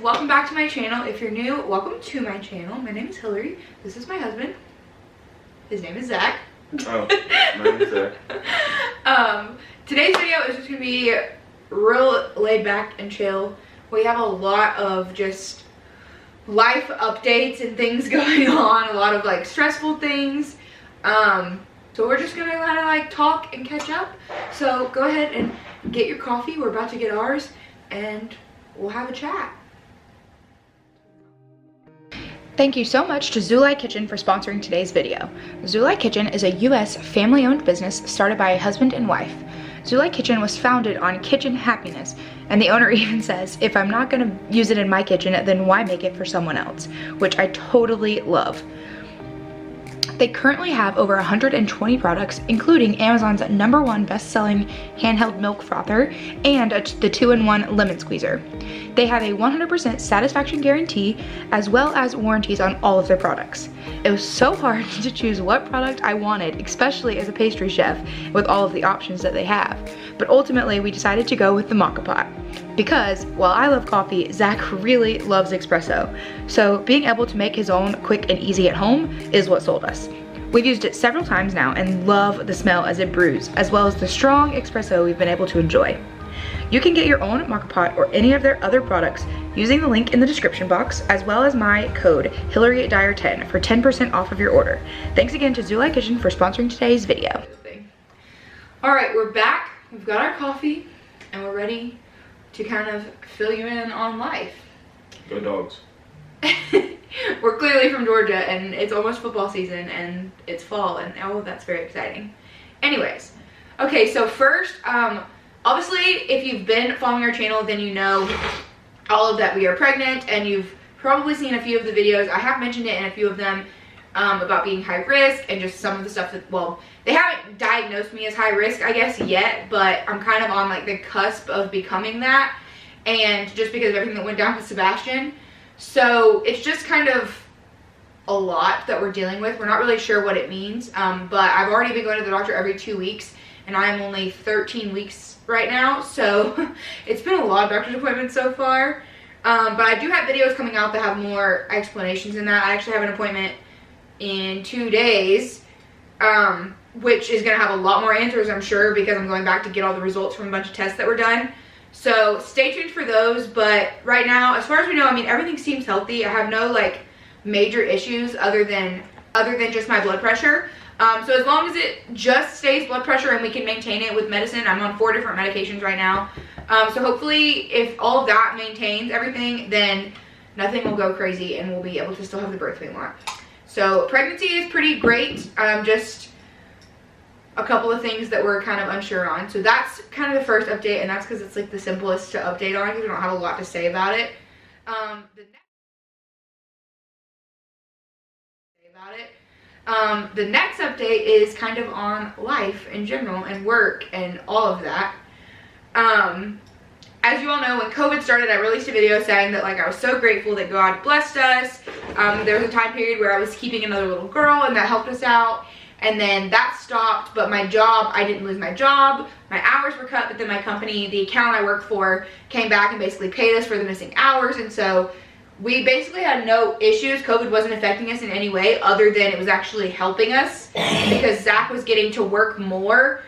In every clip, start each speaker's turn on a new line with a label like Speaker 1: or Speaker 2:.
Speaker 1: welcome back to my channel. If you're new, welcome to my channel. My name is Hillary. This is my husband. His name is Zach.
Speaker 2: Oh, my name is Zach.
Speaker 1: Today's video is just gonna be real laid back and chill. We have a lot of just life updates and things going on, a lot of like stressful things. So we're just gonna kind of like talk and catch up. So go ahead and get your coffee. We're about to get ours and we'll have a chat. Thank you so much to Zulay Kitchen for sponsoring today's video. Zulay Kitchen is a US family-owned business started by a husband and wife. Zulay Kitchen was founded on kitchen happiness, and the owner even says, if I'm not gonna use it in my kitchen, then why make it for someone else? Which I totally love. They currently have over 120 products, including Amazon's #1 best-selling handheld milk frother and the 2-in-1 lemon squeezer. They have a 100% satisfaction guarantee, as well as warranties on all of their products. It was so hard to choose what product I wanted, especially as a pastry chef, with all of the options that they have. But ultimately, we decided to go with the maca pot. Because while I love coffee, Zach really loves espresso. So being able to make his own quick and easy at home is what sold us. We've used it several times now and love the smell as it brews, as well as the strong espresso we've been able to enjoy. You can get your own maca pot or any of their other products using the link in the description box, as well as my code HillaryDyer10 for 10% off of your order. Thanks again to Zulay Kitchen for sponsoring today's video. All right, we're back. We've got our coffee and we're ready to kind of fill you in on life.
Speaker 2: Go dogs.
Speaker 1: We're clearly from Georgia and it's almost football season and it's fall and oh, that's very exciting. Anyways, okay, so first, obviously if you've been following our channel, then you know all of that we are pregnant, and you've probably seen a few of the videos. I have mentioned it in a few of them about being high risk and just some of the stuff that, well, they haven't diagnosed me as high risk, I guess, yet, but I'm kind of on like the cusp of becoming that, and just because of everything that went down with Sebastian. So it's just kind of a lot that we're dealing with. We're not really sure what it means, but I've already been going to the doctor every 2 weeks, and I am only 13 weeks right now, so it's been a lot of doctor's appointments so far. But I do have videos coming out that have more explanations in that. I actually have an appointment in 2 days, which is going to have a lot more answers, I'm sure, because I'm going back to get all the results from a bunch of tests that were done. So stay tuned for those. But right now, as far as we know, I mean, everything seems healthy. I have no like major issues other than just my blood pressure. So as long as it just stays blood pressure and we can maintain it with medicine, I'm on 4 different medications right now. So hopefully if all of that maintains everything, then nothing will go crazy and we'll be able to still have the birth we want. So pregnancy is pretty great. Just a couple of things that we're kind of unsure on. So that's kind of the first update, and that's because it's like the simplest to update on because we don't have a lot to say about it. The next update is kind of on life in general and work and all of that. As you all know, when COVID started, I released a video saying that like I was so grateful that God blessed us. There was a time period where I was keeping another little girl and that helped us out. And then that stopped, but my job, I didn't lose my job. My hours were cut, but then my company, the account I work for, came back and basically paid us for the missing hours. And so we basically had no issues. COVID wasn't affecting us in any way other than it was actually helping us because Zach was getting to work more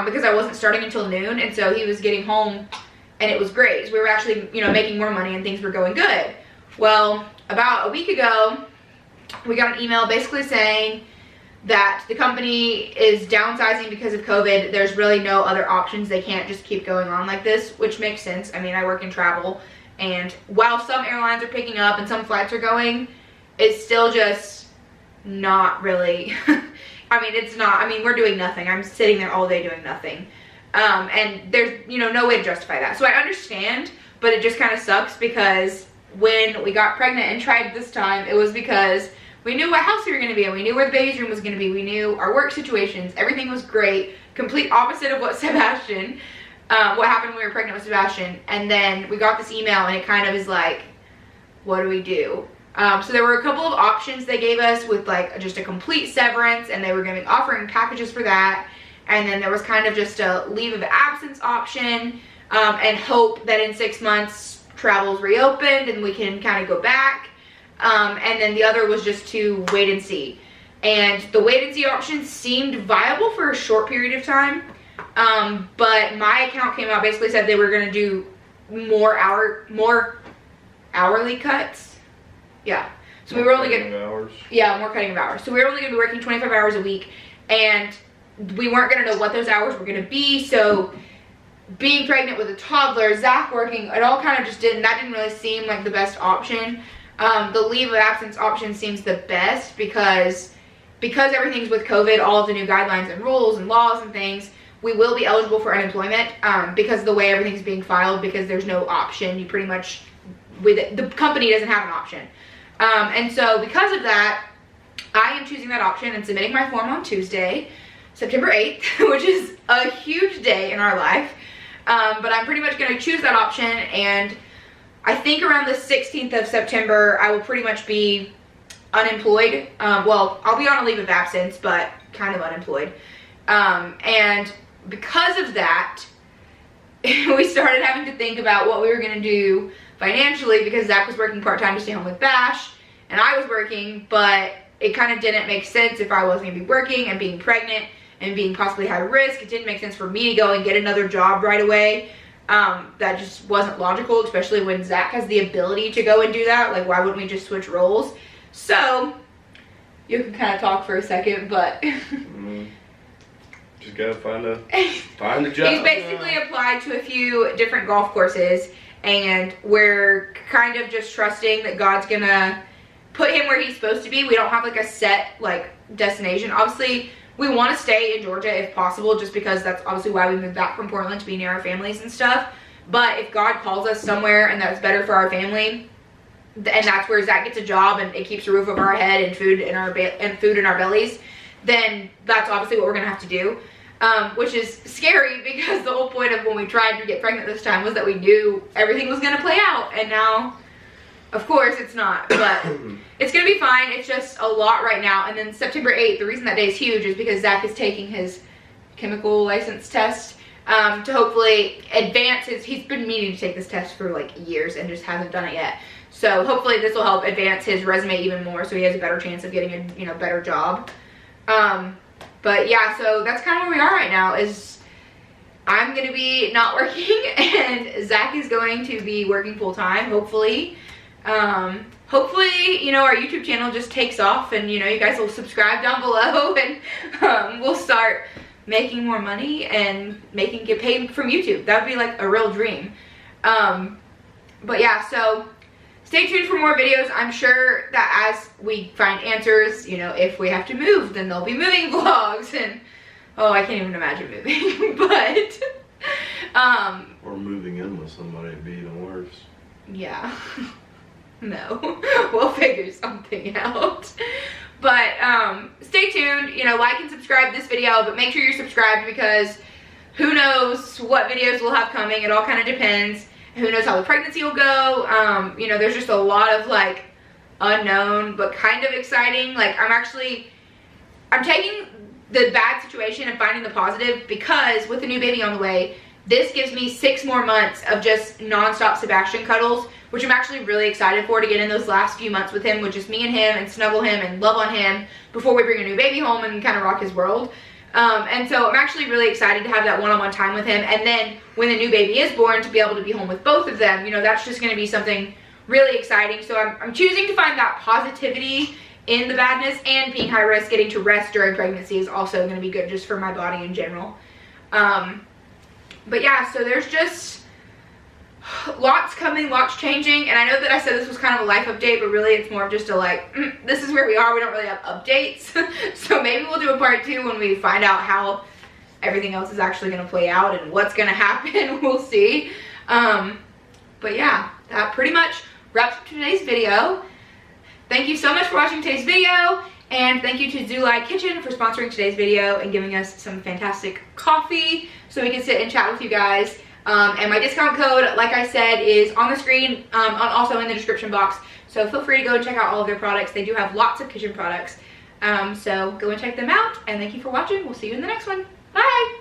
Speaker 1: because I wasn't starting until noon. And so he was getting home and it was great. So we were actually, you know, making more money and things were going good. Well, about a week ago, we got an email basically saying that the company is downsizing because of COVID. There's really no other options. They can't just keep going on like this, which makes sense. I mean, I work in travel, and while some airlines are picking up and some flights are going, it's still just not really, I mean, it's not, I mean, we're doing nothing. I'm sitting there all day doing nothing. And there's, you know, no way to justify that. So I understand, but it just kind of sucks because when we got pregnant and tried this time, it was because we knew what house we were going to be in. We knew where the baby's room was going to be. We knew our work situations. Everything was great. Complete opposite of what Sebastian, what happened when we were pregnant with Sebastian. And then we got this email and it kind of is like, what do we do? So there were a couple of options they gave us with like just a complete severance, and they were going to be offering packages for that. And then there was kind of just a leave of absence option, and hope that in 6 months travel's reopened and we can kind of go back. And then the other was just to wait and see. And the wait and see option seemed viable for a short period of time. But my account came out, basically said they were going to do more hourly cuts. Yeah. So we were only going to, more cutting of hours. So we were only going to be working 25 hours a week, and we weren't going to know what those hours were going to be. So being pregnant with a toddler, Zach working, it all kind of just that didn't really seem like the best option. The leave of absence option seems the best because everything's with COVID, all of the new guidelines and rules and laws and things, we will be eligible for unemployment because of the way everything's being filed, because there's no option. You pretty much, the company doesn't have an option. And so because of that, I am choosing that option and submitting my form on Tuesday, September 8th, which is a huge day in our life. But I'm pretty much going to choose that option, and I think around the 16th of September, I will pretty much be unemployed. Well, I'll be on a leave of absence, but kind of unemployed. And because of that, we started having to think about what we were going to do financially, because Zach was working part-time to stay home with Bash, and I was working, but it kind of didn't make sense if I wasn't going to be working and being pregnant and being possibly high risk. It didn't make sense for me to go and get another job right away. That just wasn't logical, especially when Zach has the ability to go and do that. Like, why wouldn't we just switch roles? So, you can kind of talk for a second, but...
Speaker 2: Just gotta find a job.
Speaker 1: He's basically applied to a few different golf courses, and we're kind of just trusting that God's gonna put him where he's supposed to be. We don't have like a set like destination. Obviously, we want to stay in Georgia if possible, just because that's obviously why we moved back from Portland, to be near our families and stuff. But if God calls us somewhere and that's better for our family, and that's where Zach gets a job and it keeps a roof over our head and food in our bellies, then that's obviously what we're gonna have to do. Which is scary, because the whole point of when we tried to get pregnant this time was that we knew everything was gonna play out, and now, of course, it's not. But it's gonna be fine. It's just a lot right now. And then September 8th, the reason that day is huge is because Zach is taking his chemical license test to hopefully advance his. He's been meaning to take this test for like years and just hasn't done it yet. So hopefully this will help advance his resume even more, so he has a better chance of getting a better job. But yeah, so that's kind of where we are right now. Is I'm gonna be not working and Zach is going to be working full time, hopefully. Hopefully, our YouTube channel just takes off, and you guys will subscribe down below, and we'll start making more money and get paid from YouTube. That would be like a real dream. But yeah, so stay tuned for more videos. I'm sure that as we find answers, if we have to move, then there'll be moving vlogs, and oh, I can't even imagine moving. But
Speaker 2: or moving in with somebody would be even worse.
Speaker 1: Yeah. No, we'll figure something out. But stay tuned, like and subscribe to this video, but make sure you're subscribed, because who knows what videos we'll have coming. It all kind of depends. Who knows how the pregnancy will go. There's just a lot of like unknown but kind of exciting. Like, I'm taking the bad situation and finding the positive, because with the new baby on the way, this gives me 6 more months of just non-stop Sebastian cuddles, which I'm actually really excited for, to get in those last few months with him, with just me and him, and snuggle him and love on him before we bring a new baby home and kind of rock his world. And so I'm actually really excited to have that one-on-one time with him, and then when the new baby is born, to be able to be home with both of them. That's just going to be something really exciting. So I'm choosing to find that positivity in the badness, and being high risk, getting to rest during pregnancy is also going to be good just for my body in general. But yeah, so there's just lots coming, lots changing, and I know that I said this was kind of a life update, but really it's more of just a like, this is where we are. We don't really have updates. So maybe we'll do a part 2 when we find out how everything else is actually going to play out and what's going to happen. We'll see. But yeah, that pretty much wraps up today's video. Thank you so much for watching today's video, and thank you to Zulay Kitchen for sponsoring today's video and giving us some fantastic coffee so we can sit and chat with you guys. And my discount code, like I said, is on the screen, also in the description box. So feel free to go and check out all of their products. They do have lots of kitchen products. So go and check them out. And thank you for watching. We'll see you in the next one. Bye!